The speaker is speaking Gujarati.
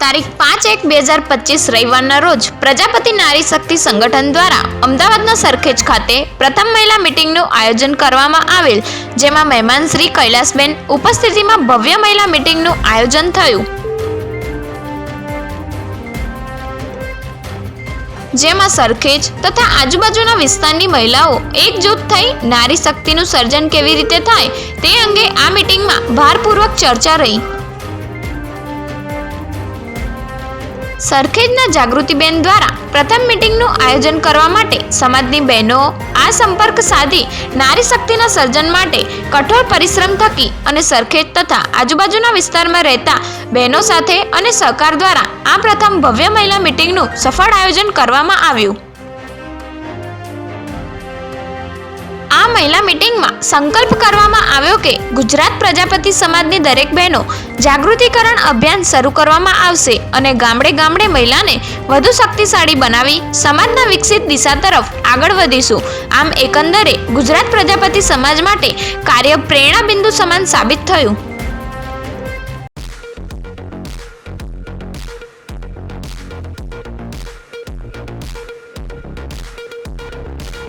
તારીખ 5/1/2025 રવિવારના રોજ પ્રજાપતિ નારી શક્તિ સંગઠન દ્વારા અમદાવાદના સરખેજ ખાતે પ્રથમ મહિલા મીટિંગનું આયોજન કરવામાં આવેલ, જેમાં મહેમાન શ્રી કૈલાસબેન ઉપસ્થિતિમાં ભવ્ય મહિલા મીટિંગનું આયોજન થયું, જેમાં સરખેજ તથા આજુબાજુના વિસ્તારની મહિલાઓ એકજૂથ થઈ નારી શક્તિનું સર્જન કેવી રીતે થાય તે અંગે આ મીટિંગમાં ભારપૂર્વક ચર્ચા રહી. સરખેજના જાગૃતિબેન દ્વારા પ્રથમ મીટિંગનું આયોજન કરવા માટે સમાજની બહેનો આ સંપર્ક સાધી નારી શક્તિના સર્જન માટે કઠોર પરિશ્રમ થકી અને સરખેજ તથા આજુબાજુના વિસ્તારમાં રહેતા બહેનો સાથે અને સહકાર દ્વારા આ પ્રથમ ભવ્ય મહિલા મીટિંગનું સફળ આયોજન કરવામાં આવ્યું. આ મહિલા મીટિંગમાં સંકલ્પ કરવામાં આવ્યો કે ગુજરાત પ્રજાપતિ સમાજની દરેક બહેનો જાગૃતિકરણ અભિયાન શરૂ કરવામાં આવશે અને ગામડે ગામડે મહિલાને વધુ શક્તિશાળી બનાવી સમાજના વિકસિત દિશા તરફ આગળ વધીશું. આમ એકંદરે ગુજરાત પ્રજાપતિ સમાજ માટે કાર્ય પ્રેરણા બિંદુ સમાન સાબિત થયું.